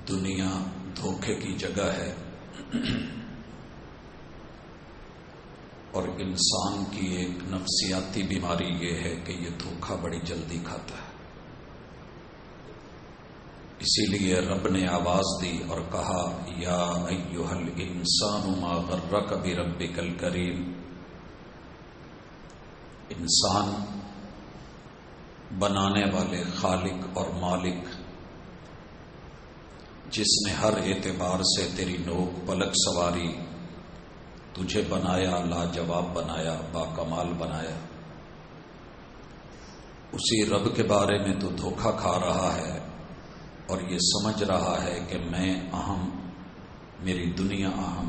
دنیا دھوکے کی جگہ ہے اور انسان کی ایک نفسیاتی بیماری یہ ہے کہ یہ دھوکہ بڑی جلدی کھاتا ہے. اسی لیے رب نے آواز دی اور کہا یا ایھا الانسان ما غرک بربک الکریم. انسان بنانے والے خالق اور مالک جس نے ہر اعتبار سے تیری نوک پلک سواری، تجھے بنایا، لاجواب بنایا، باکمال بنایا، اسی رب کے بارے میں تو دھوکہ کھا رہا ہے اور یہ سمجھ رہا ہے کہ میں اہم، میری دنیا اہم.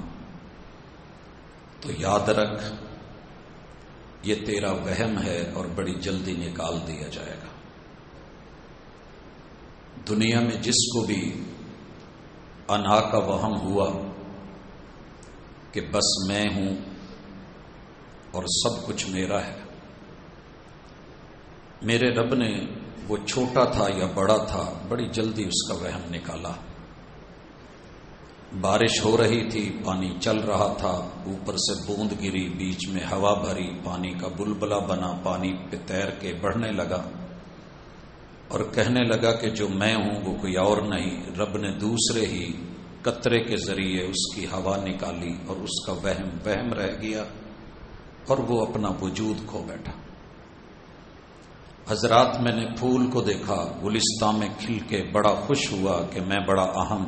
تو یاد رکھ یہ تیرا وہم ہے اور بڑی جلدی نکال دیا جائے گا. دنیا میں جس کو بھی انا کا وہم ہوا کہ بس میں ہوں اور سب کچھ میرا ہے، میرے رب نے وہ چھوٹا تھا یا بڑا تھا بڑی جلدی اس کا وہم نکالا. بارش ہو رہی تھی، پانی چل رہا تھا، اوپر سے بوند گری، بیچ میں ہوا بھری، پانی کا بلبلہ بنا، پانی پہ تیر کے بڑھنے لگا اور کہنے لگا کہ جو میں ہوں وہ کوئی اور نہیں. رب نے دوسرے ہی قطرے کے ذریعے اس کی ہوا نکالی اور اس کا وہم رہ گیا اور وہ اپنا وجود کھو بیٹھا. حضرات میں نے پھول کو دیکھا گلستان میں کھل کے، بڑا خوش ہوا کہ میں بڑا اہم.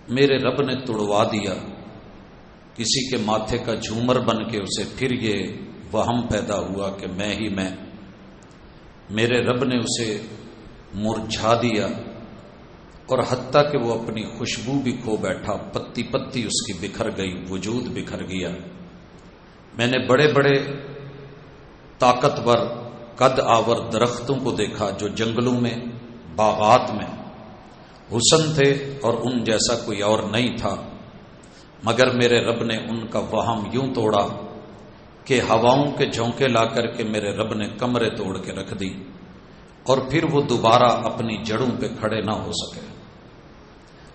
میرے رب نے توڑوا دیا کسی کے ماتھے کا جھومر بن کے اسے، پھر یہ وہم پیدا ہوا کہ میں ہی میں. میرے رب نے اسے مرجھا دیا اور حتیٰ کہ وہ اپنی خوشبو بھی کھو بیٹھا، پتی پتی اس کی بکھر گئی، وجود بکھر گیا. میں نے بڑے بڑے طاقتور قد آور درختوں کو دیکھا جو جنگلوں میں، باغات میں حسن تھے اور ان جیسا کوئی اور نہیں تھا، مگر میرے رب نے ان کا وہم یوں توڑا کہ ہواؤں کے جھونکے لا کر کے میرے رب نے کمرے توڑ کے رکھ دی اور پھر وہ دوبارہ اپنی جڑوں پہ کھڑے نہ ہو سکے.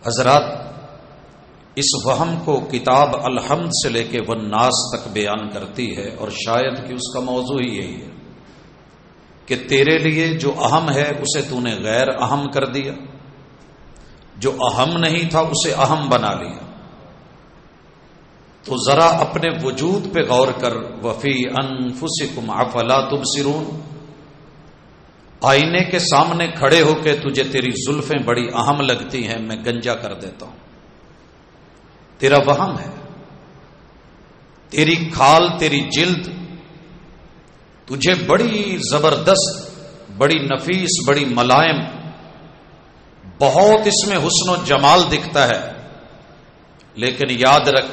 حضرات اس وہم کو کتاب الحمد سے لے کے والناس تک بیان کرتی ہے اور شاید کہ اس کا موضوع ہی یہی ہے کہ تیرے لیے جو اہم ہے اسے تو نے غیر اہم کر دیا، جو اہم نہیں تھا اسے اہم بنا لیا. تو ذرا اپنے وجود پہ غور کر. وفی انفسکم افلا تبصرون. آئینے کے سامنے کھڑے ہو کے تجھے تیری زلفیں بڑی اہم لگتی ہیں، میں گنجا کر دیتا ہوں. تیرا وہم ہے. تیری کھال، تیری جلد تجھے بڑی زبردست، بڑی نفیس، بڑی ملائم، بہت اس میں حسن و جمال دکھتا ہے، لیکن یاد رکھ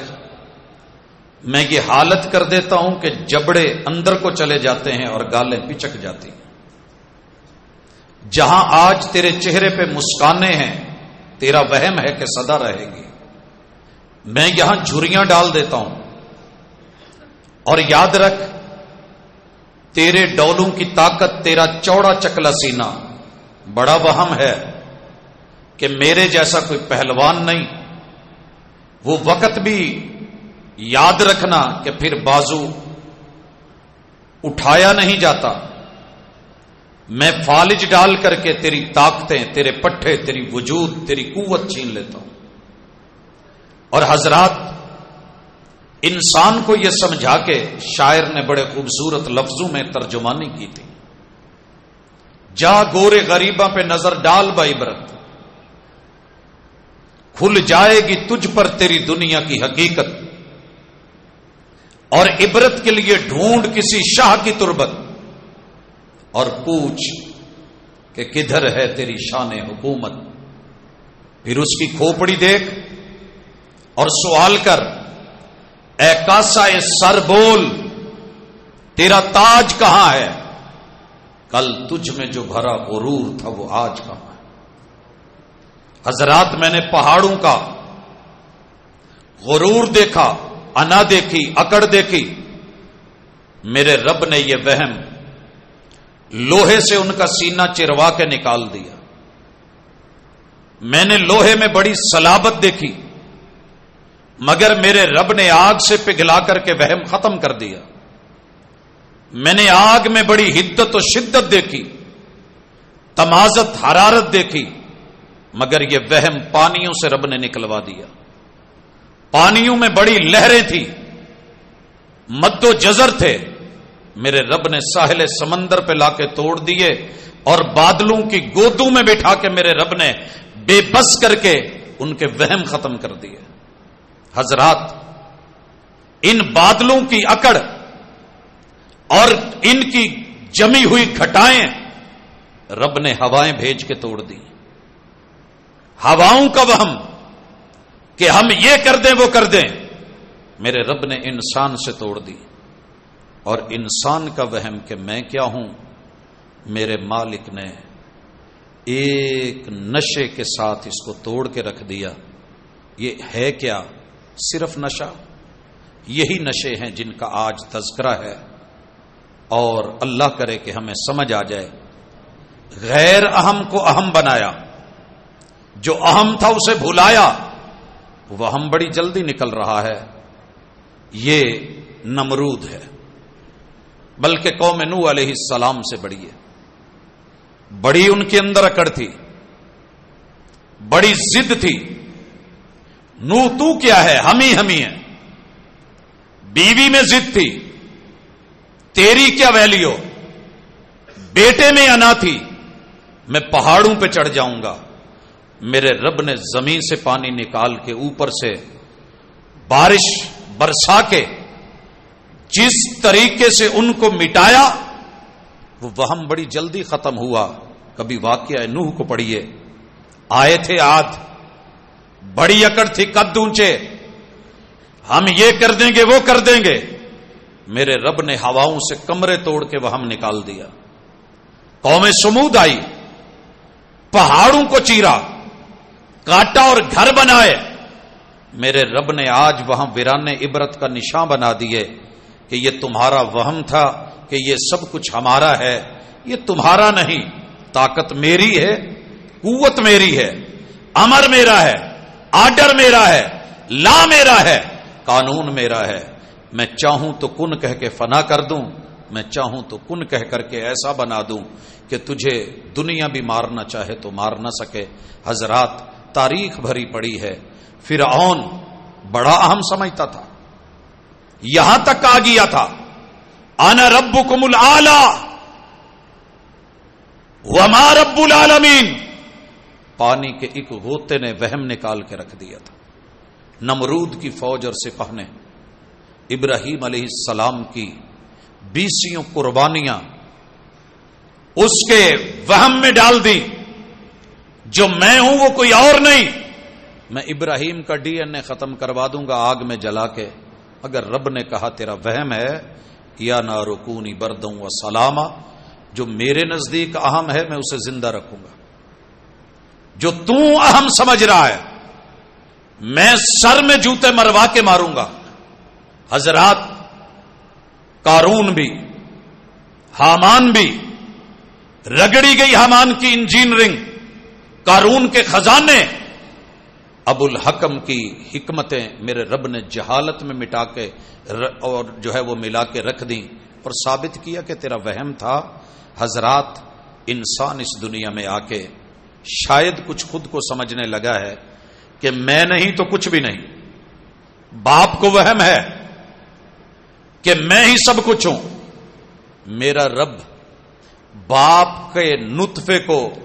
میں یہ حالت کر دیتا ہوں کہ جبڑے اندر کو چلے جاتے ہیں اور گالیں پچک جاتی ہیں. جہاں آج تیرے چہرے پہ مسکانیں ہیں تیرا وہم ہے کہ سدا رہے گی. میں یہاں جھریاں ڈال دیتا ہوں اور یاد رکھ تیرے ڈولوں کی طاقت، تیرا چوڑا چکلا سینہ بڑا وہم ہے کہ میرے جیسا کوئی پہلوان نہیں. وہ وقت بھی یاد رکھنا کہ پھر بازو اٹھایا نہیں جاتا. میں فالج ڈال کر کے تیری طاقتیں، تیرے پٹھے، تیری وجود، تیری قوت چھین لیتا ہوں. اور حضرات انسان کو یہ سمجھا کے شاعر نے بڑے خوبصورت لفظوں میں ترجمانی کی تھی. جا گورے غریباں پہ نظر ڈال بعبرت، کھل جائے گی تجھ پر تیری دنیا کی حقیقت، اور عبرت کے لیے ڈھونڈ کسی شاہ کی تربت اور پوچھ کہ کدھر ہے تیری شان حکومت. پھر اس کی کھوپڑی دیکھ اور سوال کر، اے کاسا سر بول تیرا تاج کہاں ہے؟ کل تجھ میں جو بھرا غرور تھا وہ آج کہاں ہے؟ حضرات میں نے پہاڑوں کا غرور دیکھا، انا دیکھی، اکڑ دیکھی. میرے رب نے یہ وہم لوہے سے ان کا سینہ چروا کے نکال دیا. میں نے لوہے میں بڑی صلابت دیکھی، مگر میرے رب نے آگ سے پگھلا کر کے وہم ختم کر دیا۔ میں نے آگ میں بڑی حدت و شدت دیکھی، تمازت حرارت دیکھی، مگر یہ وہم پانیوں سے رب نے نکلوا دیا۔ پانیوں میں بڑی لہریں تھی، مد و جزر تھے، میرے رب نے ساحل سمندر پہ لا کے توڑ دیے، اور بادلوں کی گودوں میں بٹھا کے میرے رب نے بے بس کر کے ان کے وہم ختم کر دیے۔ حضرات، ان بادلوں کی اکڑ اور ان کی جمی ہوئی گھٹائیں رب نے ہوائیں بھیج کے توڑ دی۔ ہواؤں کا وہم کہ ہم یہ کر دیں وہ کر دیں، میرے رب نے انسان سے توڑ دی۔ اور انسان کا وہم کہ میں کیا ہوں، میرے مالک نے ایک نشے کے ساتھ اس کو توڑ کے رکھ دیا۔ یہ ہے کیا؟ صرف نشہ۔ یہی نشے ہیں جن کا آج تذکرہ ہے، اور اللہ کرے کہ ہمیں سمجھ آ جائے۔ غیر اہم کو اہم بنایا، جو اہم تھا اسے بھلایا، وہ اہم بڑی جلدی نکل رہا ہے۔ یہ نمرود ہے، بلکہ قوم نوح علیہ السلام سے بڑی ہے۔ بڑی ان کے اندر اکڑ تھی، بڑی ضد تھی۔ نوح تو کیا ہے، ہم ہی ہیں۔ بیوی میں ضد تھی، تیری کیا ویلیو، بیٹے میں انا تھی، میں پہاڑوں پہ چڑھ جاؤں گا۔ میرے رب نے زمین سے پانی نکال کے اوپر سے بارش برسا کے جس طریقے سے ان کو مٹایا، وہ وہم بڑی جلدی ختم ہوا۔ کبھی واقعہ نوح کو پڑھیے، آئے تھے عاد، بڑی اکڑ تھی، قد اونچے، ہم یہ کر دیں گے وہ کر دیں گے۔ میرے رب نے ہواؤں سے کمرے توڑ کے وہم نکال دیا۔ قوم سمود آئی، پہاڑوں کو چیرا، کاٹا اور گھر بنائے۔ میرے رب نے آج وہاں ویران عبرت کا نشان بنا دیے کہ یہ تمہارا وہم تھا کہ یہ سب کچھ ہمارا ہے، یہ تمہارا نہیں۔ طاقت میری ہے، قوت میری ہے، امر میرا ہے، آرڈر میرا ہے، لا میرا ہے، قانون میرا ہے۔ میں چاہوں تو کن کہہ کے فنا کر دوں، میں چاہوں تو کن کہہ کر کے ایسا بنا دوں کہ تجھے دنیا بھی مارنا چاہے تو مار نہ سکے۔ حضرات، تاریخ بھری پڑی ہے۔ فرعون بڑا اہم سمجھتا تھا، یہاں تک آ گیا تھا، انا ربکم الاعلی وما رب العالمین۔ پانی کے ایک غوطے نے وہم نکال کے رکھ دیا تھا۔ نمرود کی فوج اور سپاہ نے ابراہیم علیہ السلام کی 20 قربانیاں اس کے وہم میں ڈال دی، جو میں ہوں وہ کوئی اور نہیں، میں ابراہیم کا ڈی این اے ختم کروا دوں گا آگ میں جلا کے۔ اگر رب نے کہا تیرا وہم ہے، یا نار کونی بردوں و سلاما، جو میرے نزدیک اہم ہے میں اسے زندہ رکھوں گا، جو تو اہم سمجھ رہا ہے میں سر میں جوتے مروا کے ماروں گا۔ حضرات، قارون بھی، حامان بھی، رگڑی گئی حامان کی انجینئرنگ، قارون کے خزانے، ابو الحکم کی حکمتیں میرے رب نے جہالت میں مٹا کے اور جو ہے وہ ملا کے رکھ دیں اور ثابت کیا کہ تیرا وہم تھا۔ حضرات، انسان اس دنیا میں آ کے شاید کچھ خود کو سمجھنے لگا ہے کہ میں نہیں تو کچھ بھی نہیں۔ باپ کو وہم ہے کہ میں ہی سب کچھ ہوں۔ میرا رب باپ کے نطفے کو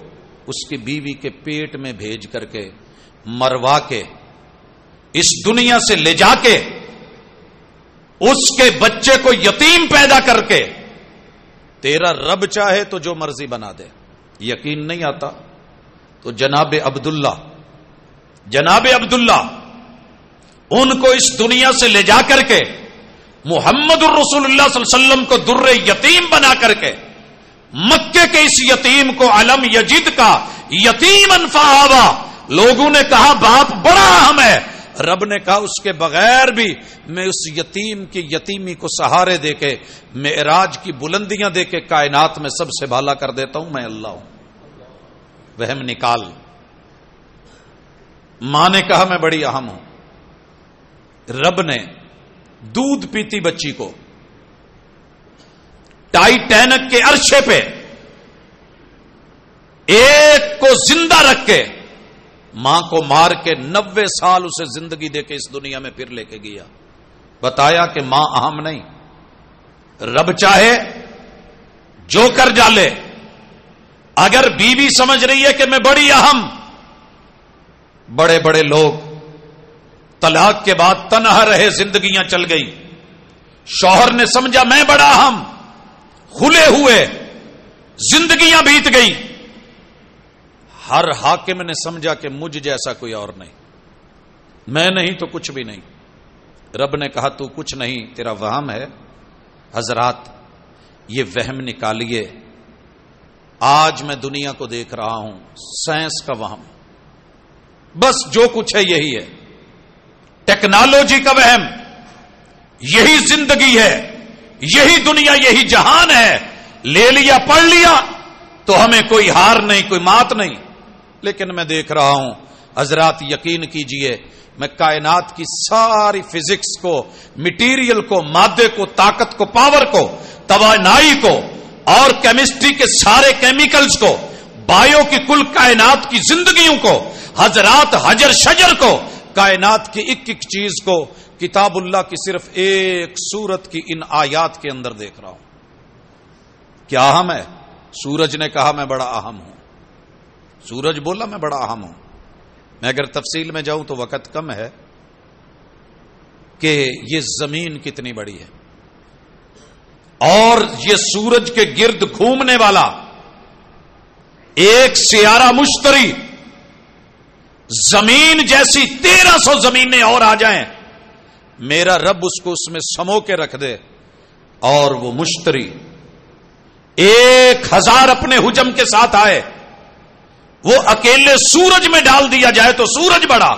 اس کی بیوی کے پیٹ میں بھیج کر کے مروا کے اس دنیا سے لے جا کے اس کے بچے کو یتیم پیدا کر کے، تیرا رب چاہے تو جو مرضی بنا دے۔ یقین نہیں آتا تو جناب عبداللہ ان کو اس دنیا سے لے جا کر کے محمد الرسول اللہ صلی اللہ علیہ وسلم کو در یتیم بنا کر کے مکے کے اس یتیم کو علم یجد کا یتیمن فآوا، لوگوں نے کہا باپ بڑا اہم ہے، رب نے کہا اس کے بغیر بھی میں اس یتیم کی یتیمی کو سہارے دے کے معراج کی بلندیاں دے کے کائنات میں سب سے بھالا کر دیتا ہوں، میں اللہ ہوں۔ وہم نکال، ماں نے کہا میں بڑی اہم ہوں. رب نے دودھ پیتی بچی کو ٹائٹینک کے عرشے پہ ایک کو زندہ رکھ کے ماں کو مار کے 90 سال اسے زندگی دے کے اس دنیا میں پھر لے کے گیا. بتایا کہ ماں اہم نہیں. رب چاہے جو کر ڈالے. اگر بیوی سمجھ رہی ہے کہ میں بڑی اہم، بڑے بڑے لوگ طلاق کے بعد تنہا رہے، زندگیاں چل گئی. شوہر نے سمجھا میں بڑا اہم، کھلے ہوئے زندگیاں بیت گئی. ہر حاکم نے سمجھا کہ مجھ جیسا کوئی اور نہیں، میں نہیں تو کچھ بھی نہیں. رب نے کہا تو کچھ نہیں، تیرا وہم ہے. حضرات یہ وہم نکالیے. آج میں دنیا کو دیکھ رہا ہوں، سائنس کا وہم، بس جو کچھ ہے یہی ہے. ٹیکنالوجی کا وہم، یہی زندگی ہے، یہی دنیا، یہی جہان ہے. لے لیا پڑھ لیا تو ہمیں کوئی ہار نہیں، کوئی مات نہیں. لیکن میں دیکھ رہا ہوں حضرات، یقین کیجئے، میں کائنات کی ساری فزکس کو، مٹیریل کو، مادے کو، طاقت کو، پاور کو، توانائی کو اور کیمسٹری کے سارے کیمیکلز کو، بایو کی کل کائنات کی زندگیوں کو، حضرات حجر شجر کو، کائنات کی ایک ایک چیز کو کتاب اللہ کی صرف ایک سورت کی ان آیات کے اندر دیکھ رہا ہوں. کیا اہم ہے؟ سورج نے کہا میں بڑا اہم ہوں. سورج بولا میں بڑا اہم ہوں. میں اگر تفصیل میں جاؤں تو وقت کم ہے کہ یہ زمین کتنی بڑی ہے اور یہ سورج کے گرد گھومنے والا ایک سیارہ مشتری، زمین جیسی 1300 زمینیں اور آ جائیں، میرا رب اس کو اس میں سمو کے رکھ دے اور وہ مشتری 1000 اپنے حجم کے ساتھ آئے، وہ اکیلے سورج میں ڈال دیا جائے تو سورج بڑا،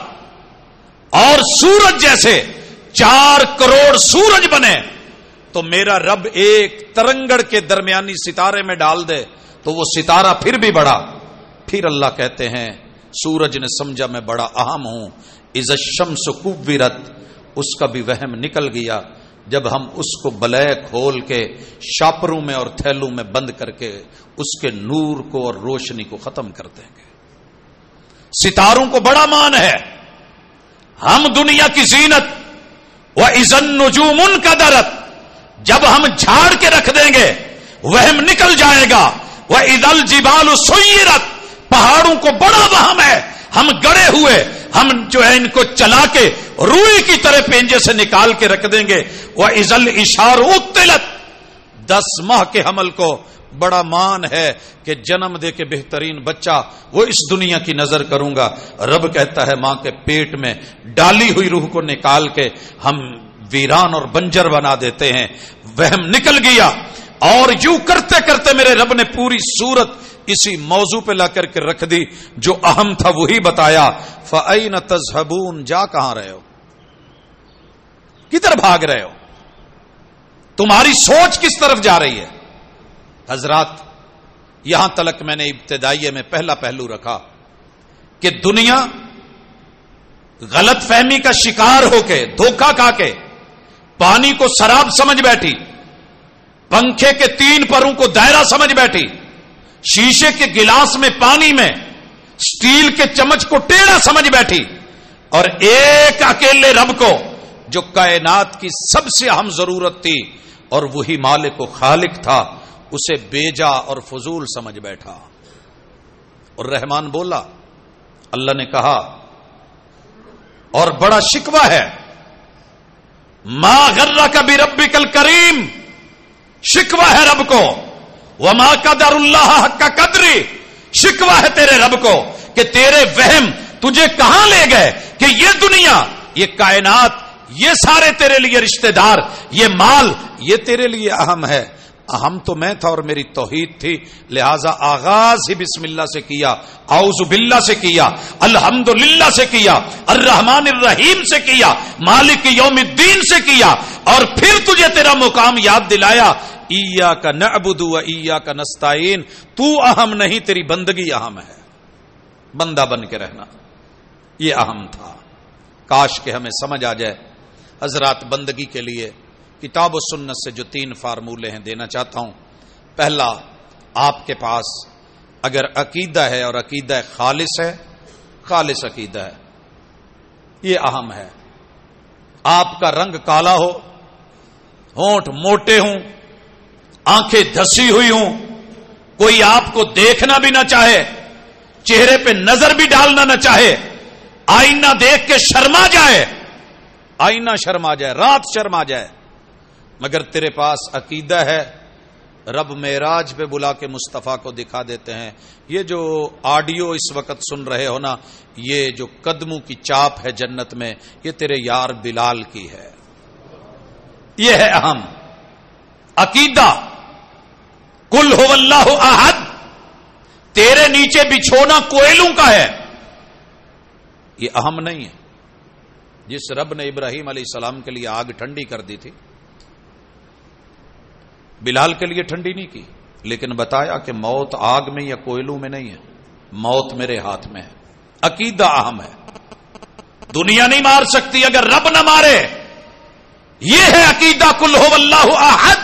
اور سورج جیسے 4 کروڑ سورج بنے تو میرا رب ایک ترنگڑ کے درمیانی ستارے میں ڈال دے تو وہ ستارہ پھر بھی بڑا. پھر اللہ کہتے ہیں سورج نے سمجھا میں بڑا اہم ہوں. اذا الشمس کورت، اس کا بھی وہم نکل گیا جب ہم اس کو بلیک کھول کے شاپروں میں اور تھیلوں میں بند کر کے اس کے نور کو اور روشنی کو ختم کر دیں گے. ستاروں کو بڑا مان ہے. ہم دنیا کی زینت وَإِذَا النُّجُومُ انْكَدَرَتْ، جب ہم جھاڑ کے رکھ دیں گے وہم نکل جائے گا. وَإِذَا الْجِبَالُ سُيِّرَتْ، پہاڑوں کو بڑا وہم ہے. ہم گڑے ہوئے، ہم جو ہے ان کو چلا کے روئی کی طرح پینجے سے نکال کے رکھ دیں گے. وَإِذَا الْإِشَارُ عُطِّلَتْ، 10 ماہ کے حمل کو بڑا مان ہے کہ جنم دے کے بہترین بچہ وہ اس دنیا کی نظر کروں گا. رب کہتا ہے ماں کے پیٹ میں ڈالی ہوئی روح کو نکال کے ہم ویران اور بنجر بنا دیتے ہیں. وہم نکل گیا اور یوں کرتے کرتے میرے رب نے پوری سورت اسی موضوع پہ لا کر کے رکھ دی. جو اہم تھا وہی بتایا. فَأَيْنَ تَذْهَبُونَ، جا کہاں رہے ہو، کدھر بھاگ رہے ہو، تمہاری سوچ کس طرف جا رہی ہے. حضرات یہاں تلک میں نے ابتدائیے میں پہلا پہلو رکھا کہ دنیا غلط فہمی کا شکار ہو کے، دھوکہ کھا کے پانی کو سراب سمجھ بیٹھی، پنکھے کے 3 پروں کو دائرہ سمجھ بیٹھی، شیشے کے گلاس میں پانی میں سٹیل کے چمچ کو ٹیڑھا سمجھ بیٹھی، اور ایک اکیلے رب کو جو کائنات کی سب سے اہم ضرورت تھی اور وہی مالک و خالق تھا اسے بیجا اور فضول سمجھ بیٹھا. اور رحمان بولا، اللہ نے کہا اور بڑا شکوہ ہے، ما غرک بربک الکریم، شکوہ ہے رب کو. وما قدر اللہ حق قدری، شکوہ ہے تیرے رب کو کہ تیرے وہم تجھے کہاں لے گئے کہ یہ دنیا، یہ کائنات، یہ سارے تیرے لیے رشتہ دار، یہ مال، یہ تیرے لیے اہم ہے. اہم تو میں تھا اور میری توحید تھی، لہذا آغاز ہی بسم اللہ سے کیا، اعوذ باللہ سے کیا، الحمدللہ سے کیا، الرحمن الرحیم سے کیا، مالک یوم الدین سے کیا، اور پھر تجھے تیرا مقام یاد دلایا، ایاک نعبد و ایاک نستعین. تو اہم نہیں، تیری بندگی اہم ہے. بندہ بن کے رہنا. یہ اہم تھا. کاش کہ ہمیں سمجھ آ جائے. حضرات بندگی کے لیے کتاب و سنت سے جو 3 فارمولے ہیں دینا چاہتا ہوں. پہلا، آپ کے پاس اگر عقیدہ ہے اور عقیدہ خالص ہے، خالص عقیدہ ہے، یہ اہم ہے. آپ کا رنگ کالا ہو، ہونٹ موٹے ہوں، آنکھیں دھسی ہوئی ہوں، کوئی آپ کو دیکھنا بھی نہ چاہے، چہرے پہ نظر بھی ڈالنا نہ چاہے، آئینہ دیکھ کے شرما جائے، آئینہ شرما جائے، رات شرما جائے، مگر تیرے پاس عقیدہ ہے. رب معراج پہ بلا کے مصطفیٰ کو دکھا دیتے ہیں. یہ جو آڈیو اس وقت سن رہے ہو نا، یہ جو قدموں کی چاپ ہے جنت میں، یہ تیرے یار بلال کی ہے. یہ ہے اہم عقیدہ. قل هو اللہ احد، تیرے نیچے بچھونا کوئلوں کا ہے، یہ اہم نہیں ہے. جس رب نے ابراہیم علیہ السلام کے لیے آگ ٹھنڈی کر دی تھی، بلال کے لیے ٹھنڈی نہیں کی، لیکن بتایا کہ موت آگ میں یا کوئلوں میں نہیں ہے، موت میرے ہاتھ میں ہے. عقیدہ اہم ہے. دنیا نہیں مار سکتی اگر رب نہ مارے. یہ ہے عقیدہ. قل هو اللہ احد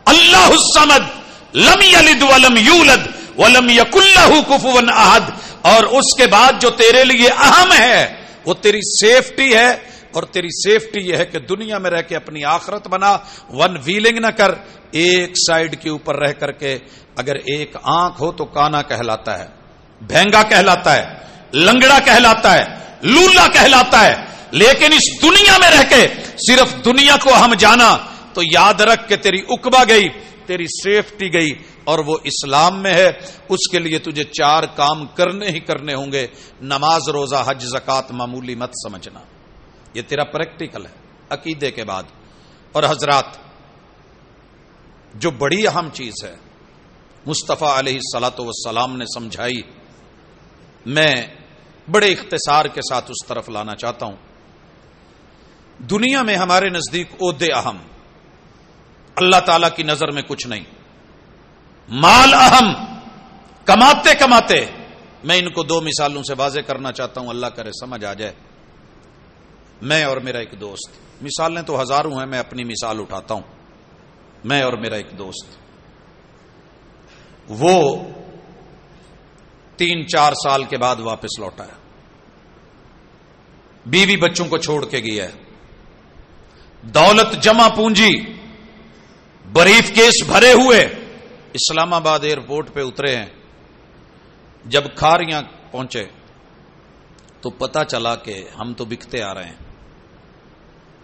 اللہ الصمد لم یلد ولم یولد ولم یکن لہ کفوا احد. اور اس کے بعد جو تیرے لیے اہم ہے وہ تیری سیفٹی ہے، اور تیری سیفٹی یہ ہے کہ دنیا میں رہ کے اپنی آخرت بنا. ون ویلنگ نہ کر. ایک سائیڈ کے اوپر رہ کر کے اگر ایک آنکھ ہو تو کانا کہلاتا ہے، بھینگا کہلاتا ہے، لنگڑا کہلاتا ہے، لولا کہلاتا ہے. لیکن اس دنیا میں رہ کے صرف دنیا کو ہم جانا تو یاد رکھ کہ تیری عقبہ گئی، تیری سیفٹی گئی، اور وہ اسلام میں ہے. اس کے لیے تجھے 4 کام کرنے ہی کرنے ہوں گے. نماز، روزہ، حج، زکات معمولی مت سمجھنا. یہ تیرا پریکٹیکل ہے عقیدے کے بعد. اور حضرات، جو بڑی اہم چیز ہے مصطفیٰ علیہ الصلاۃ والسلام نے سمجھائی، میں بڑے اختصار کے ساتھ اس طرف لانا چاہتا ہوں. دنیا میں ہمارے نزدیک عہدے اہم، اللہ تعالی کی نظر میں کچھ نہیں. مال اہم، کماتے کماتے. میں ان کو 2 مثالوں سے واضح کرنا چاہتا ہوں، اللہ کرے سمجھ آ جائے. میں اور میرا ایک دوست، مثالیں تو ہزاروں ہیں، میں اپنی مثال اٹھاتا ہوں. میں اور میرا ایک دوست، وہ 3-4 سال کے بعد واپس لوٹا ہے. بیوی بچوں کو چھوڑ کے گیا ہے. دولت جمع پونجی، بریف کیس بھرے ہوئے، اسلام آباد ایئرپورٹ پہ اترے ہیں. جب کھاریاں پہنچے تو پتا چلا کہ ہم تو بکتے آ رہے ہیں،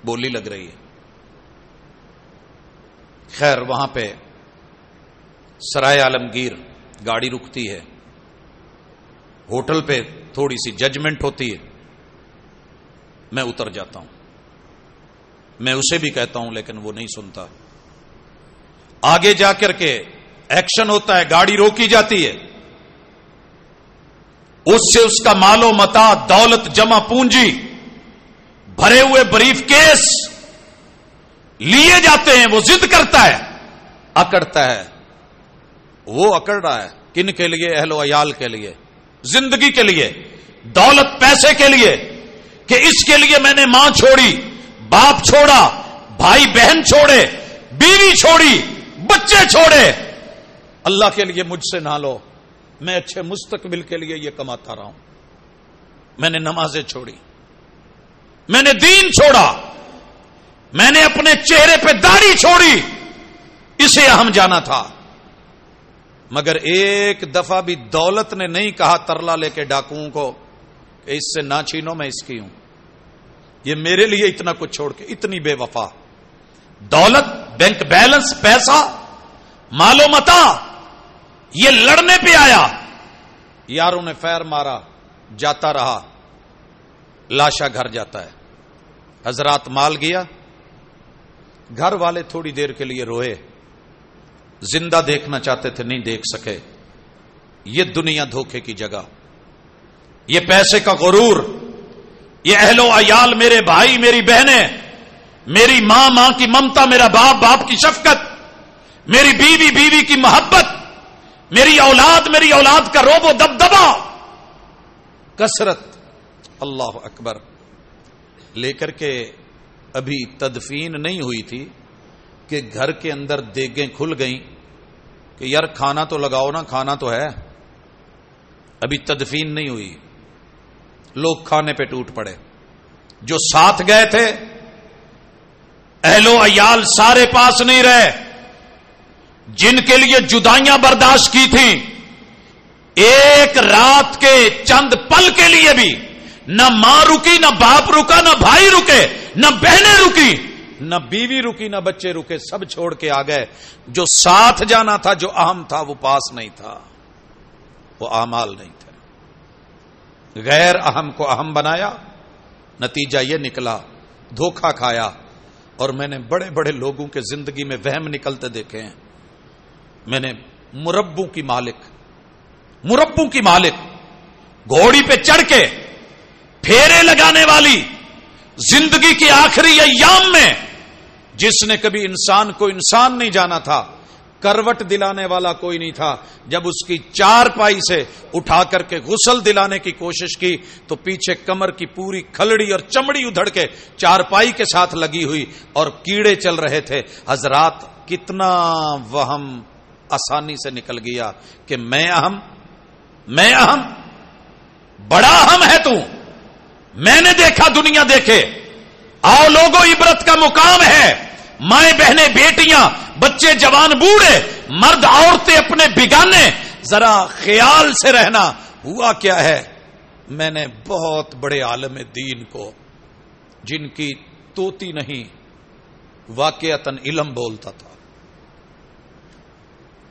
بولی لگ رہی ہے. خیر، وہاں پہ سرائے عالمگیر گاڑی رکتی ہے، ہوٹل پہ تھوڑی سی ججمنٹ ہوتی ہے. میں اتر جاتا ہوں، میں اسے بھی کہتا ہوں لیکن وہ نہیں سنتا. آگے جا کر کے ایکشن ہوتا ہے، گاڑی روکی جاتی ہے. اس سے اس کا مال و متاع، دولت جمع پونجی، بھرے ہوئے بریف کیس لیے جاتے ہیں. وہ ضد کرتا ہے، اکڑتا ہے. وہ اکڑ رہا ہے کن کے لیے؟ اہل و عیال کے لیے، زندگی کے لیے، دولت پیسے کے لیے، کہ اس کے لیے میں نے ماں چھوڑی، باپ چھوڑا، بھائی بہن چھوڑے، بیوی چھوڑی، بچے چھوڑے. اللہ کے لیے مجھ سے نہ لو، میں اچھے مستقبل کے لیے یہ کماتا رہا ہوں. میں نے نمازیں چھوڑی، میں نے دین چھوڑا، میں نے اپنے چہرے پہ داڑھی چھوڑی. اسے اہم جانا تھا. مگر ایک دفعہ بھی دولت نے نہیں کہا ترلا لے کے ڈاکوؤں کو کہ اس سے نہ چھینو، میں اس کی ہوں. یہ میرے لیے اتنا کچھ چھوڑ کے، اتنی بے وفا. دولت، بینک بیلنس، پیسہ، مال و متاع، یہ لڑنے پہ آیا. یاروں نے فیر مارا، جاتا رہا، لاشا گھر جاتا ہے. حضرات، مال گیا. گھر والے تھوڑی دیر کے لیے روئے، زندہ دیکھنا چاہتے تھے، نہیں دیکھ سکے. یہ دنیا دھوکے کی جگہ، یہ پیسے کا غرور، یہ اہل و عیال، میرے بھائی، میری بہنیں، میری ماں، ماں کی ممتا، میرا باپ، باپ کی شفقت، میری بیوی، بیوی کی محبت، میری اولاد کا روب و دبدبا، کثرت، اللہ اکبر لے کر کے ابھی تدفین نہیں ہوئی تھی کہ گھر کے اندر دیگیں کھل گئیں کہ یار کھانا تو لگاؤ نا، کھانا تو ہے، ابھی تدفین نہیں ہوئی، لوگ کھانے پہ ٹوٹ پڑے۔ جو ساتھ گئے تھے اہل و عیال سارے پاس نہیں رہے، جن کے لیے جدائیاں برداشت کی تھیں، ایک رات کے چند پل کے لیے بھی نہ ماں رکی، نہ باپ رکا، نہ بھائی رکے، نہ بہنیں رکی، نہ بیوی رکی، نہ بچے رکے، سب چھوڑ کے آ گئے۔ جو ساتھ جانا تھا، جو اہم تھا، وہ پاس نہیں تھا، وہ اعمال نہیں تھے۔ غیر اہم کو اہم بنایا، نتیجہ یہ نکلا دھوکہ کھایا۔ اور میں نے بڑے بڑے لوگوں کے زندگی میں وہم نکلتے دیکھے ہیں۔ میں نے مربوں کی مالک گھوڑی پہ چڑھ کے پھیرے لگانے والی زندگی کی آخری ایام میں جس نے کبھی انسان کو انسان نہیں جانا تھا، کروٹ دلانے والا کوئی نہیں تھا، جب اس کی چار پائی سے اٹھا کر کے غسل دلانے کی کوشش کی تو پیچھے کمر کی پوری کھلڑی اور چمڑی ادھڑ کے چار پائی کے ساتھ لگی ہوئی اور کیڑے چل رہے تھے۔ حضرات کتنا وہم آسانی سے نکل گیا کہ میں اہم، بڑا اہم ہے تو، میں نے دیکھا دنیا دیکھے، آؤ لوگوں عبرت کا مقام ہے، مائیں بہنیں بیٹیاں بچے جوان بوڑھے مرد عورتیں اپنے بگانے، ذرا خیال سے رہنا۔ ہوا کیا ہے، میں نے بہت بڑے عالم دین کو جن کی توتی نہیں واقعتاً علم بولتا تھا،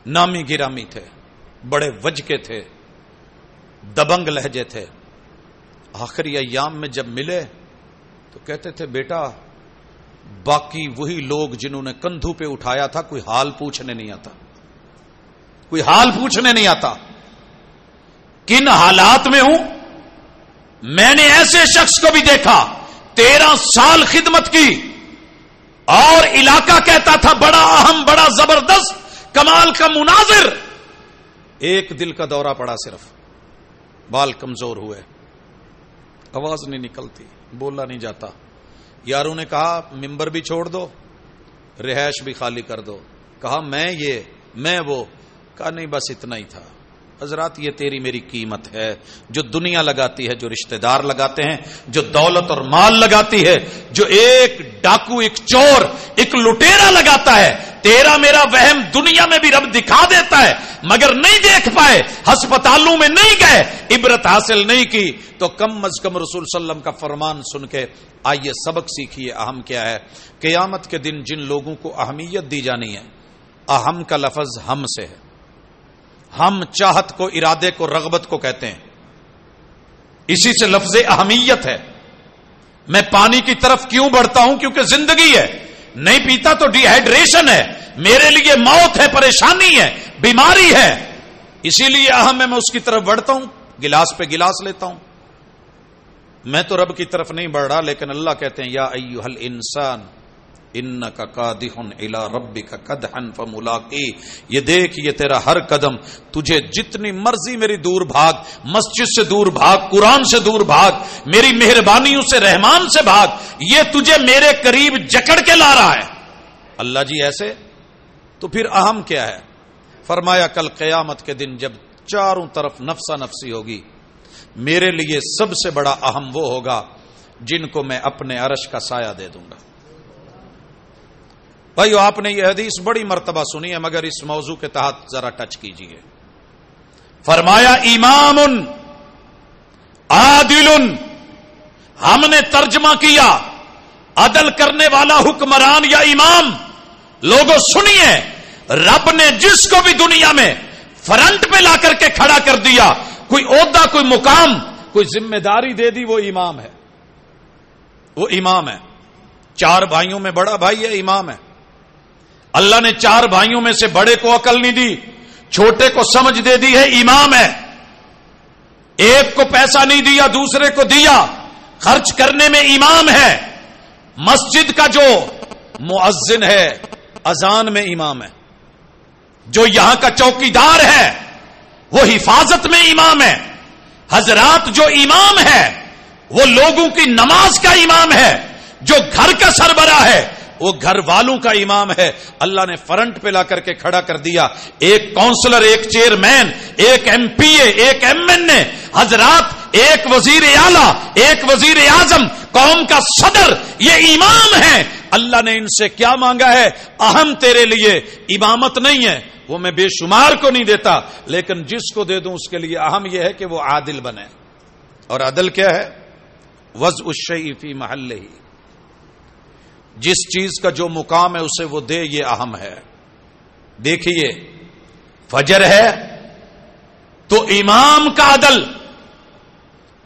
نامی گرامی تھے، بڑے وج کے تھے، دبنگ لہجے تھے، آخری ایام میں جب ملے تو کہتے تھے بیٹا باقی وہی لوگ جنہوں نے کندھوں پہ اٹھایا تھا کوئی حال پوچھنے نہیں آتا، کن حالات میں ہوں۔ میں نے ایسے شخص کو بھی دیکھا 13 سال خدمت کی اور علاقہ کہتا تھا بڑا اہم، بڑا زبردست، کمال کا مناظر، ایک دل کا دورہ پڑا، صرف بال کمزور ہوئے، آواز نہیں نکلتی، بولا نہیں جاتا۔ یاروں نے کہا ممبر بھی چھوڑ دو، رہائش بھی خالی کر دو، کہا میں وہ، کہا نہیں بس اتنا ہی تھا۔ حضرات یہ تیری میری قیمت ہے، جو دنیا لگاتی ہے، جو رشتہ دار لگاتے ہیں، جو دولت اور مال لگاتی ہے، جو ایک ڈاکو، ایک چور، ایک لٹیرا لگاتا ہے۔ تیرا میرا وہم دنیا میں بھی رب دکھا دیتا ہے مگر نہیں دیکھ پائے، ہسپتالوں میں نہیں گئے، عبرت حاصل نہیں کی، تو کم از کم رسول صلی اللہ علیہ وسلم کا فرمان سن کے آئیے سبق سیکھیے۔ اہم کیا ہے؟ قیامت کے دن جن لوگوں کو اہمیت دی جانی ہے، اہم کا لفظ ہم سے ہے، ہم چاہت کو، ارادے کو، رغبت کو کہتے ہیں، اسی سے لفظ اہمیت ہے۔ میں پانی کی طرف کیوں بڑھتا ہوں؟ کیونکہ زندگی ہے، نہیں پیتا تو ڈی ہائیڈریشن ہے، میرے لیے موت ہے، پریشانی ہے، بیماری ہے، اسی لیے اہم ہے، میں اس کی طرف بڑھتا ہوں، گلاس پہ گلاس لیتا ہوں۔ میں تو رب کی طرف نہیں بڑھ رہا، لیکن اللہ کہتے ہیں یا ایھا الانسان انک قادح الی ربک قدحا فملاقی، یہ دیکھ یہ تیرا ہر قدم، تجھے جتنی مرضی میری دور بھاگ، مسجد سے دور بھاگ، قرآن سے دور بھاگ، میری مہربانیوں سے، رحمان سے بھاگ، یہ تجھے میرے قریب جکڑ کے لا رہا ہے۔ اللہ جی ایسے تو پھر اہم کیا ہے؟ فرمایا کل قیامت کے دن جب چاروں طرف نفسا نفسی ہوگی، میرے لیے سب سے بڑا اہم وہ ہوگا جن کو میں اپنے عرش کا سایہ دے دوں گا۔ بھائیو آپ نے یہ حدیث بڑی مرتبہ سنی ہے مگر اس موضوع کے تحت ذرا ٹچ کیجئے۔ فرمایا امام عادل، ہم نے ترجمہ کیا عدل کرنے والا حکمران یا امام۔ لوگوں سنیے، رب نے جس کو بھی دنیا میں فرنٹ پہ لا کر کے کھڑا کر دیا، کوئی عہدہ، کوئی مقام، کوئی ذمہ داری دے دی، وہ امام ہے، وہ امام ہے۔ چار بھائیوں میں بڑا بھائی ہے، امام ہے۔ اللہ نے چار بھائیوں میں سے بڑے کو عقل نہیں دی، چھوٹے کو سمجھ دے دی ہے، امام ہے۔ ایک کو پیسہ نہیں دیا، دوسرے کو دیا، خرچ کرنے میں امام ہے۔ مسجد کا جو مؤذن ہے، اذان میں امام ہے۔ جو یہاں کا چوکیدار ہے وہ حفاظت میں امام ہے۔ حضرات جو امام ہے وہ لوگوں کی نماز کا امام ہے. جو گھر کا سربراہ ہے وہ گھر والوں کا امام ہے. اللہ نے فرنٹ پہ لا کر کے کھڑا کر دیا. ایک کونسلر، ایک چیئرمین، ایک ایم پی اے، ایک ایم این اے، حضرات ایک وزیر اعلیٰ، ایک وزیر اعظم، قوم کا صدر، یہ امام ہے. اللہ نے ان سے کیا مانگا ہے؟ اہم تیرے لیے امامت نہیں ہے، وہ میں بے شمار کو نہیں دیتا، لیکن جس کو دے دوں اس کے لیے اہم یہ ہے کہ وہ عادل بنے. اور عدل کیا ہے؟ وضع الشیء فی محلہ، جس چیز کا جو مقام ہے اسے وہ دے، یہ اہم ہے. دیکھیے فجر ہے تو امام کا عدل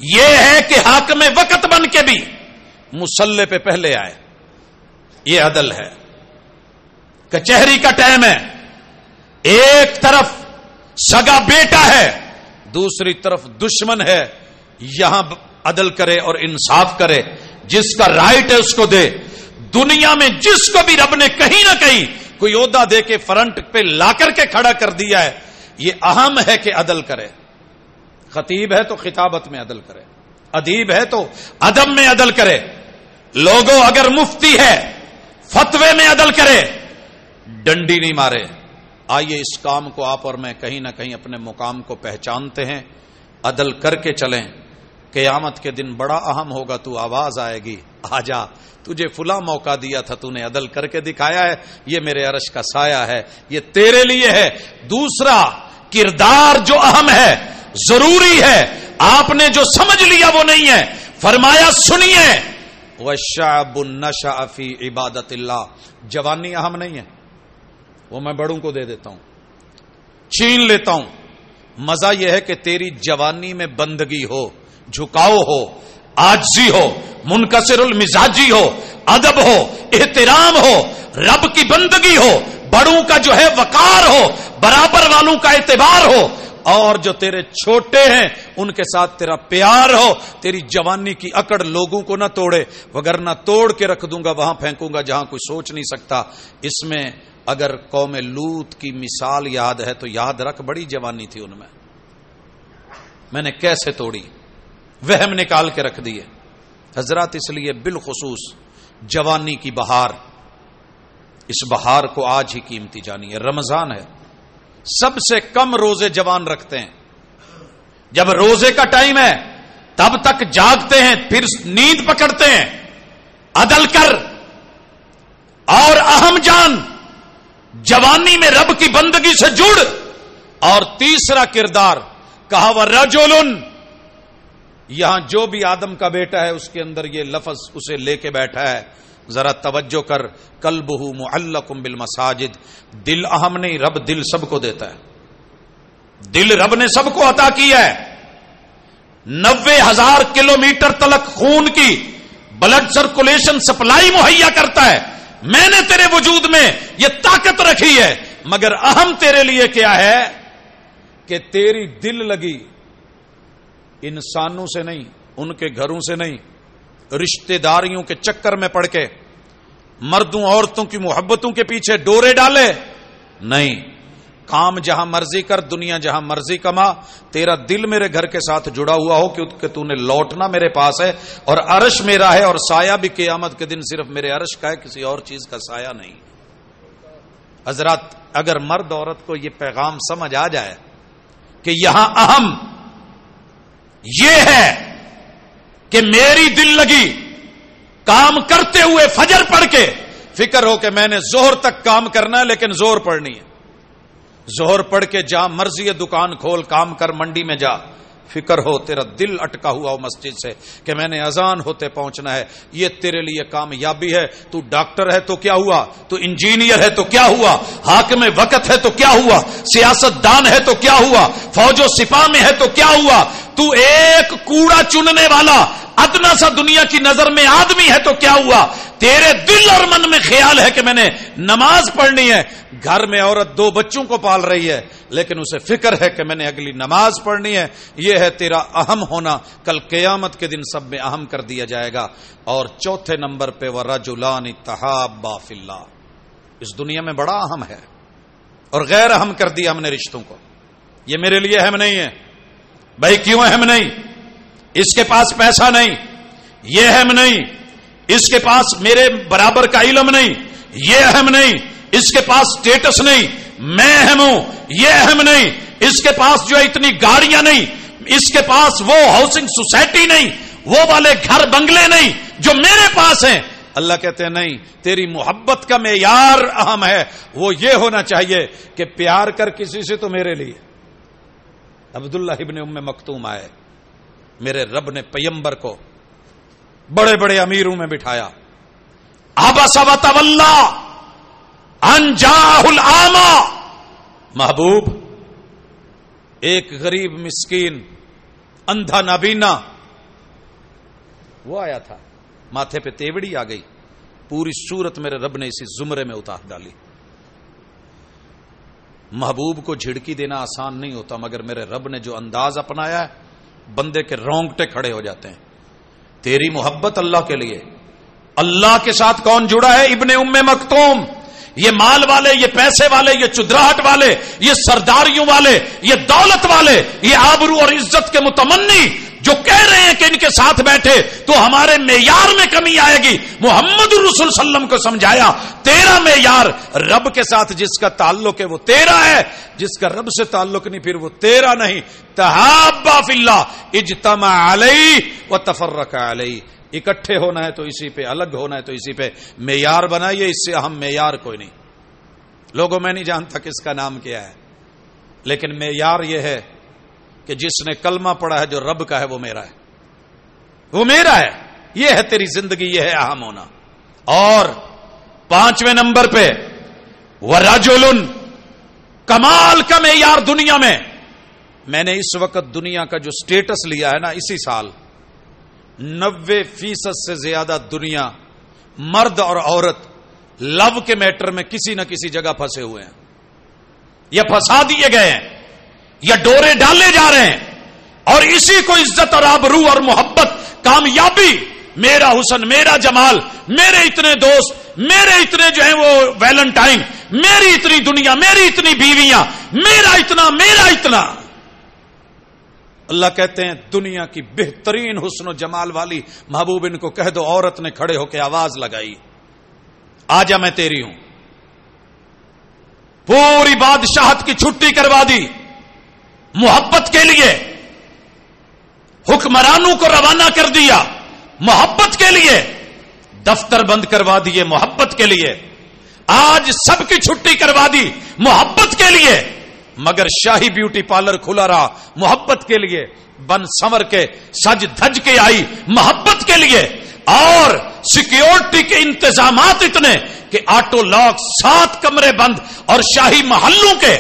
یہ ہے کہ حاکم وقت بن کے بھی مصلی پہ پہلے آئے، یہ عدل ہے. کچہری کا ٹائم ہے، ایک طرف سگا بیٹا ہے، دوسری طرف دشمن ہے، یہاں عدل کرے اور انصاف کرے، جس کا رائٹ ہے اس کو دے. دنیا میں جس کو بھی رب نے کہیں نہ کہیں کوئی عہدہ دے کے فرنٹ پہ لا کر کے کھڑا کر دیا ہے، یہ اہم ہے کہ عدل کرے. خطیب ہے تو خطابت میں عدل کرے، ادیب ہے تو ادب میں عدل کرے. لوگوں اگر مفتی ہے فتوے میں عدل کرے، ڈنڈی نہیں مارے. آئیے اس کام کو آپ اور میں کہیں نہ کہیں اپنے مقام کو پہچانتے ہیں، عدل کر کے چلیں. قیامت کے دن بڑا اہم ہوگا، تو آواز آئے گی، آ جا، تجھے فلاں موقع دیا تھا، تو نے عدل کر کے دکھایا ہے، یہ میرے عرش کا سایہ ہے، یہ تیرے لیے ہے. دوسرا کردار جو اہم ہے، ضروری ہے، آپ نے جو سمجھ لیا وہ نہیں ہے. فرمایا سنیے، وَالشَّعْبُ النَّشَأَ فِي عِبَادَةِ اللَّهِ، جوانی اہم نہیں ہے، وہ میں بڑوں کو دے دیتا ہوں، چھین لیتا ہوں. مزہ یہ ہے کہ تیری جوانی میں بندگی ہو، جھکاؤ ہو، عاجزی ہو، منکسر المزاجی ہو، ادب ہو، احترام ہو، رب کی بندگی ہو، بڑوں کا جو ہے وقار ہو، برابر والوں کا اعتبار ہو، اور جو تیرے چھوٹے ہیں ان کے ساتھ تیرا پیار ہو. تیری جوانی کی اکڑ لوگوں کو نہ توڑے، وگرنہ توڑ کے رکھ دوں گا، وہاں پھینکوں گا جہاں کوئی سوچ نہیں سکتا. اس میں اگر قوم لوط کی مثال یاد ہے تو یاد رکھ، بڑی جوانی تھی ان میں نے کیسے توڑی، وہم نکال کے رکھ دیے. حضرات اس لیے بالخصوص جوانی کی بہار، اس بہار کو آج ہی قیمتی جانیے. رمضان ہے، سب سے کم روزے جوان رکھتے ہیں. جب روزے کا ٹائم ہے تب تک جاگتے ہیں، پھر نیند پکڑتے ہیں. عدل کر اور اہم جان، جوانی میں رب کی بندگی سے جڑ. اور تیسرا کردار کہا وَرَجُلٌ، یہاں جو بھی آدم کا بیٹا ہے اس کے اندر یہ لفظ اسے لے کے بیٹھا ہے. ذرا توجہ کر، قلبہ معلق بالمساجد، دل اہم نہیں، رب دل سب کو دیتا ہے. دل رب نے سب کو عطا کیا ہے. 90,000 کلومیٹر تلک خون کی بلڈ سرکولیشن سپلائی مہیا کرتا ہے. میں نے تیرے وجود میں یہ طاقت رکھی ہے، مگر اہم تیرے لیے کیا ہے کہ تیری دل لگی انسانوں سے نہیں، ان کے گھروں سے نہیں، رشتہ داریوں کے چکر میں پڑ کے، مردوں عورتوں کی محبتوں کے پیچھے ڈورے ڈالے نہیں. کام جہاں مرضی کر، دنیا جہاں مرضی کما، تیرا دل میرے گھر کے ساتھ جڑا ہوا ہو کہ تو نے لوٹنا میرے پاس ہے، اور عرش میرا ہے، اور سایہ بھی قیامت کے دن صرف میرے عرش کا ہے، کسی اور چیز کا سایہ نہیں. حضرات اگر مرد عورت کو یہ پیغام سمجھ آ جائے کہ یہاں اہم یہ ہے کہ میری دل لگی کام کرتے ہوئے فجر پڑھ کے، فکر ہو کہ میں نے زہر تک کام کرنا ہے لیکن زور پڑھنی ہے، زہر پڑھ کے جا مرضی ہے دکان کھول، کام کر، منڈی میں جا. فکر ہو تیرا دل اٹکا ہوا ہو مسجد سے کہ میں نے اذان ہوتے پہنچنا ہے، یہ تیرے لیے کامیابی ہے. تو ڈاکٹر ہے تو کیا ہوا، تو انجینئر ہے تو کیا ہوا، حاکم وقت ہے تو کیا ہوا، سیاست دان ہے تو کیا ہوا، فوج و سپاہ میں ہے تو کیا ہوا، تو ایک کوڑا چننے والا ادنا سا دنیا کی نظر میں آدمی ہے تو کیا ہوا. تیرے دل اور من میں خیال ہے کہ میں نے نماز پڑھنی ہے. گھر میں عورت 2 بچوں کو پال رہی ہے لیکن اسے فکر ہے کہ میں نے اگلی نماز پڑھنی ہے. یہ ہے تیرا اہم ہونا، کل قیامت کے دن سب میں اہم کر دیا جائے گا. اور چوتھے نمبر پہ وَرَجُلَانِ تَحَابَّا فِي اللَّهِ، اس دنیا میں بڑا اہم ہے اور غیر اہم کر دیا ہم نے رشتوں کو. یہ میرے لیے اہم نہیں ہے. بھائی کیوں اہم نہیں؟ اس کے پاس پیسہ نہیں، یہ اہم نہیں، اس کے پاس میرے برابر کا علم نہیں، یہ اہم نہیں، اس کے پاس سٹیٹس نہیں، میں اہم ہوں، یہ اہم نہیں، اس کے پاس جو ہے اتنی گاڑیاں نہیں، اس کے پاس وہ ہاؤسنگ سوسائٹی نہیں، وہ والے گھر بنگلے نہیں جو میرے پاس ہیں. اللہ کہتے ہیں نہیں، تیری محبت کا معیار اہم ہے. وہ یہ ہونا چاہیے کہ پیار کر کسی سے تو میرے لیے. عبداللہ ابن ام مکتوم آئے، میرے رب نے پیمبر کو بڑے بڑے امیروں میں بٹھایا. عبس وتولی ان جاءہ الاعمی. محبوب، ایک غریب مسکین اندھا نابینا وہ آیا تھا، ماتھے پہ تیوڑی آ گئی، پوری صورت میرے رب نے اسی زمرے میں اتار ڈالی. محبوب کو جھڑکی دینا آسان نہیں ہوتا، مگر میرے رب نے جو انداز اپنایا ہے بندے کے رونگٹے کھڑے ہو جاتے ہیں. تیری محبت اللہ کے لیے. اللہ کے ساتھ کون جڑا ہے؟ ابن ام مکتوم. یہ مال والے، یہ پیسے والے، یہ چدراہٹ والے، یہ سرداریوں والے، یہ دولت والے، یہ آبرو اور عزت کے متمنی جو کہہ رہے ہیں کہ ان کے ساتھ بیٹھے تو ہمارے معیار میں کمی آئے گی. محمد رسول صلی اللہ علیہ وسلم کو سمجھایا تیرا معیار رب کے ساتھ جس کا تعلق ہے وہ تیرا ہے، جس کا رب سے تعلق نہیں پھر وہ تیرا نہیں. تحابا فی اللہ اجتمع علیہ وتفرق علیہ. اکٹھے ہونا ہے تو اسی پہ، الگ ہونا ہے تو اسی پہ. معیار بنائیے، اس سے اہم معیار کوئی نہیں. لوگوں میں نہیں جانتا کس کا نام کیا ہے، لیکن معیار یہ ہے کہ جس نے کلمہ پڑھا ہے جو رب کا ہے وہ میرا ہے، وہ میرا ہے. یہ ہے تیری زندگی، یہ ہے اہم ہونا. اور 5ویں نمبر پہ ورجل، کمال کا معیار دنیا میں نے اس وقت دنیا کا جو سٹیٹس لیا ہے نا، اسی سال 90% سے زیادہ دنیا مرد اور عورت لو کے میٹر میں کسی نہ کسی جگہ پھنسے ہوئے ہیں، یا پھنسا دیے گئے ہیں، یا ڈورے ڈالے جا رہے ہیں. اور اسی کو عزت اور آبرو اور محبت، کامیابی، میرا حسن، میرا جمال، میرے اتنے دوست، میرے اتنے جو ہیں وہ ویلنٹائن، میری اتنی دنیا، میری اتنی بیویاں، میرا اتنا. اللہ کہتے ہیں دنیا کی بہترین حسن و جمال والی محبوب ان کو کہہ دو. عورت نے کھڑے ہو کے آواز لگائی، آجا میں تیری ہوں. پوری بادشاہت کی چھٹی کروا دی محبت کے لیے. حکمرانوں کو روانہ کر دیا محبت کے لیے. دفتر بند کروا دیے محبت کے لیے. آج سب کی چھٹی کروا دی محبت کے لیے. مگر شاہی بیوٹی پارلر کھلا رہا محبت کے لیے. بن سنور کے سج دھج کے آئی محبت کے لیے. اور سیکیورٹی کے انتظامات اتنے کہ آٹو لاک، 7 کمرے بند، اور شاہی محلوں کے.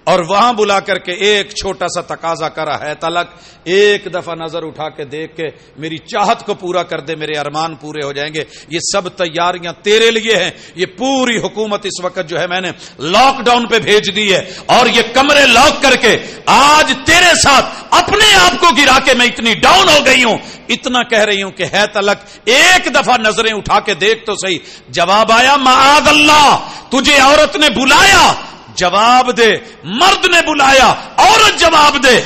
اور وہاں بلا کر کے ایک چھوٹا سا تقاضا کرا ہے تلک، ایک دفعہ نظر اٹھا کے دیکھ کے میری چاہت کو پورا کر دے، میرے ارمان پورے ہو جائیں گے. یہ سب تیاریاں تیرے لیے ہیں. یہ پوری حکومت اس وقت جو ہے میں نے لاک ڈاؤن پہ بھیج دی ہے، اور یہ کمرے لاک کر کے آج تیرے ساتھ اپنے آپ کو گرا کے میں اتنی ڈاؤن ہو گئی ہوں، اتنا کہہ رہی ہوں کہ ہے تلک ایک دفعہ نظریں اٹھا کے دیکھ تو صحیح. جواب آیا معاذ اللہ، تجھے عورت نے بلایا جواب دے، مرد نے بلایا عورت جواب دے.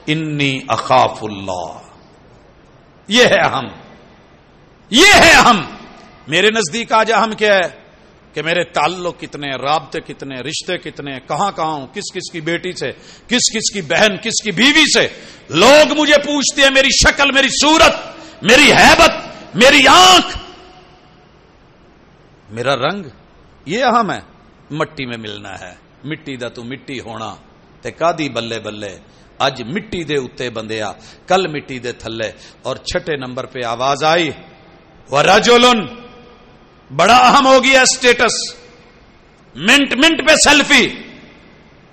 انی اخاف اللہ. یہ ہے اہم، یہ ہے اہم. میرے نزدیک آج اہم کیا ہے کہ میرے تعلق کتنے، رابطے کتنے، رشتے کتنے، کہاں ہوں، کس کس کی بیٹی سے، کس کس کی بہن، کس کی بیوی سے. لوگ مجھے پوچھتے ہیں میری شکل، میری صورت، میری ہیبت، میری آنکھ، میرا رنگ. یہ اہم ہے. مٹی میں ملنا ہے. مٹی دا تو مٹی ہونا تے کادی بلے بلے. اج مٹی دے اتے بندیا، کل مٹی دے تھلے. اور 6 نمبر پہ آواز آئی ورجل. بڑا اہم ہو گیا سٹیٹس. منٹ منٹ پہ سیلفی،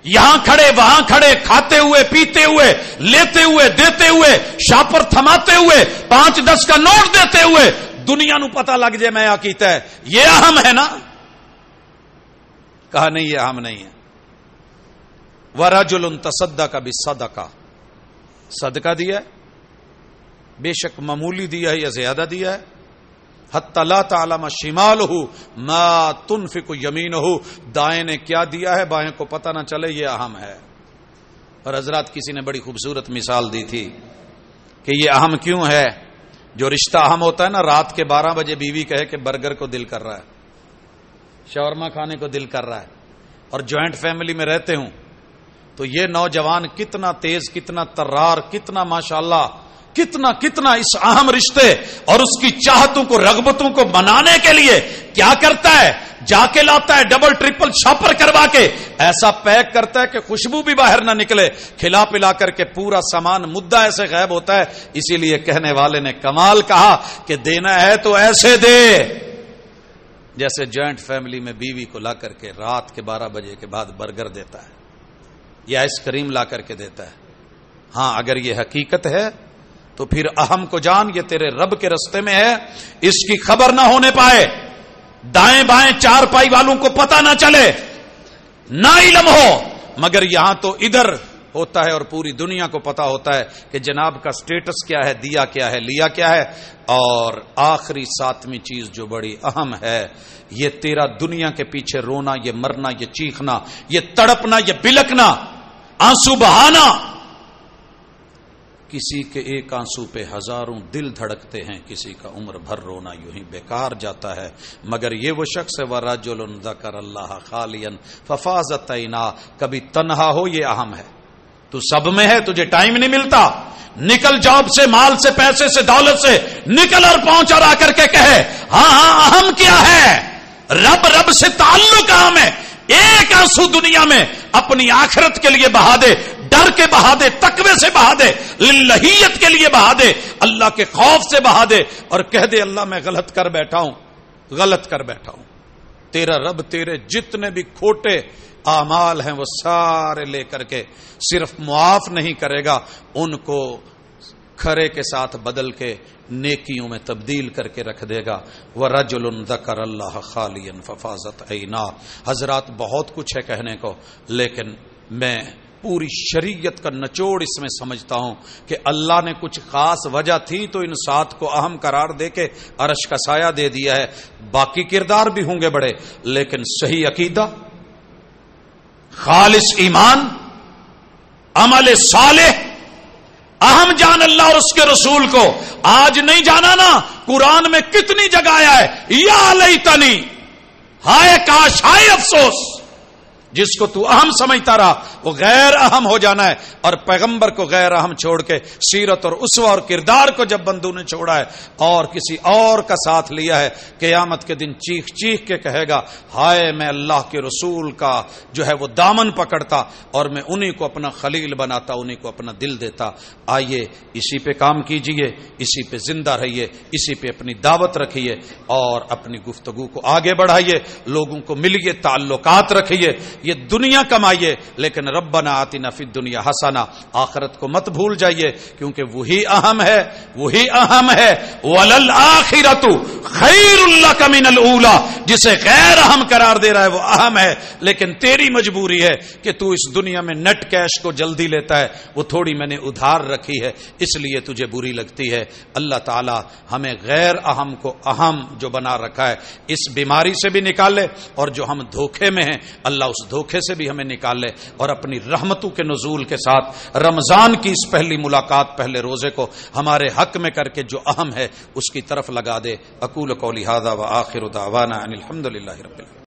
یہاں کھڑے وہاں کھڑے، کھاتے ہوئے، پیتے ہوئے، لیتے ہوئے، دیتے ہوئے، شاپر تھماتے ہوئے، 5-10 کا نوٹ دیتے ہوئے. دنیا نو پتہ لگ جائے میں کیتا ہے. یہ اہم ہے نا؟ کہا نہیں، یہ اہم نہیں ہے. وَرَجُلٌ تَصَدَّقَ بِالصَّدَقَةِ. صدقہ دیا ہے، بے شک معمولی دیا ہے یا زیادہ دیا ہے. حَتَّى لَا تَعْلَمَ شِمَالُهُ مَا تُنْفِقُ يَمِينُهُ. دائیں نے کیا دیا ہے بائیں کو پتہ نہ چلے. یہ اہم ہے. اور حضرات کسی نے بڑی خوبصورت مثال دی تھی کہ یہ اہم کیوں ہے. جو رشتہ اہم ہوتا ہے نا، رات کے 12 بجے بیوی کہے کہ برگر کو دل کر رہا ہے، شاورما کھانے کو دل کر رہا ہے، اور جوائنٹ فیملی میں رہتے ہوں، تو یہ نوجوان کتنا تیز، کتنا ترار، کتنا ماشاءاللہ، کتنا اس اہم رشتے اور اس کی چاہتوں کو، رغبتوں کو منانے کے لیے کیا کرتا ہے، جا کے لاتا ہے ڈبل ٹرپل چھاپر کروا کے، ایسا پیک کرتا ہے کہ خوشبو بھی باہر نہ نکلے، کھلا پلا کر کے پورا سامان مدعا ایسے غائب ہوتا ہے۔ اسی لیے کہنے والے نے کمال کہا کہ دینا ہے تو ایسے دے، جیسے جوائنٹ فیملی میں بیوی کو لا کر کے رات کے 12 بجے کے بعد برگر دیتا ہے یا آئس کریم لا کر کے دیتا ہے۔ ہاں، اگر یہ حقیقت ہے تو پھر اہم کو جان، یہ تیرے رب کے رستے میں ہے، اس کی خبر نہ ہونے پائے، دائیں بائیں چار پائی والوں کو پتہ نہ چلے، نہ علم ہو، مگر یہاں تو ادھر ہوتا ہے اور پوری دنیا کو پتا ہوتا ہے کہ جناب کا سٹیٹس کیا ہے، دیا کیا ہے، لیا کیا ہے۔ اور آخری 7ویں چیز جو بڑی اہم ہے، یہ تیرا دنیا کے پیچھے رونا، یہ مرنا، یہ چیخنا، یہ تڑپنا، یہ بلکنا، آنسو بہانا، کسی کے ایک آنسو پہ ہزاروں دل دھڑکتے ہیں، کسی کا عمر بھر رونا یوں ہی بیکار جاتا ہے، مگر یہ وہ شخص ہے وَرَجُلٌ ذَكَرَ اللَّهَ خَالِيًا فَفَاضَتْ عَيْنَاهُ، کبھی تنہا ہو، یہ اہم ہے، تو سب میں ہے، تجھے ٹائم نہیں ملتا، نکل جاب سے، مال سے، پیسے سے، دولت سے نکل اور پہنچ اور آ کر کے کہے ہاں اہم کیا ہے، رب سے تعلق اہم ہے۔ ایک آنسو دنیا میں اپنی آخرت کے لیے بہا دے، ڈر کے بہا دے، تقوی سے بہا دے، للہیت کے لیے بہا دے، اللہ کے خوف سے بہا دے، اور کہہ دے اللہ میں غلط کر بیٹھا ہوں۔ تیرا رب تیرے جتنے بھی کھوٹے اعمال ہیں وہ سارے لے کر کے صرف معاف نہیں کرے گا، ان کو کھرے کے ساتھ بدل کے نیکیوں میں تبدیل کر کے رکھ دے گا۔ وَرَجُلٌ ذَكَرَ اللَّهَ خَالِيًا فَفَاضَتْ عَيْنَاهُ۔ حضرات بہت کچھ ہے کہنے کو، لیکن میں پوری شریعت کا نچوڑ اس میں سمجھتا ہوں کہ اللہ نے کچھ خاص وجہ تھی تو ان 7 کو اہم قرار دے کے عرش کا سایہ دے دیا ہے، باقی کردار بھی ہوں گے بڑے، لیکن صحیح عقیدہ، خالص ایمان، عمل صالح، اہم جان اللہ اور اس کے رسول کو۔ آج نہیں جانا نا، قرآن میں کتنی جگہ آیا ہے یا لیتنی، ہائے کاش، ہائے افسوس، جس کو تو اہم سمجھتا رہا وہ غیر اہم ہو جانا ہے۔ اور پیغمبر کو غیر اہم چھوڑ کے سیرت اور اسوہ اور کردار کو جب بندوں نے چھوڑا ہے اور کسی اور کا ساتھ لیا ہے، قیامت کے دن چیخ چیخ کے کہے گا ہائے میں اللہ کے رسول کا جو ہے وہ دامن پکڑتا اور میں انہی کو اپنا خلیل بناتا، انہی کو اپنا دل دیتا۔ آئیے اسی پہ کام کیجئے، اسی پہ زندہ رہیے، اسی پہ اپنی دعوت رکھیے اور اپنی گفتگو کو آگے بڑھائیے، لوگوں کو ملیے، تعلقات رکھیے، یہ دنیا کمائیے، لیکن ربنا آتنا فی الدنیا حسنہ، آخرت کو مت بھول جائیے، کیونکہ وہی اہم ہے، وَلَلْآخِرَةُ خَيْرٌ لَكَ مِنَ الْأُولَى، جسے غیر اہم قرار دے رہا ہے وہ اہم ہے، لیکن تیری مجبوری ہے کہ تو اس دنیا میں نیٹ کیش کو جلدی لیتا ہے، وہ تھوڑی میں نے ادھار رکھی ہے اس لیے تجھے بری لگتی ہے۔ اللہ تعالی ہمیں غیر اہم کو اہم جو بنا رکھا ہے اس بیماری سے بھی نکال لے، اور جو ہم دھوکے میں ہیں اللہ اس دھوکے سے بھی ہمیں نکال لے، اور اپنی رحمتوں کے نزول کے ساتھ رمضان کی اس پہلی ملاقات، پہلے روزے کو ہمارے حق میں کر کے جو اہم ہے اس کی طرف لگا دے۔ اقول قولی ھذا وآخر دعوانا ان الحمد للہ رب العالمین۔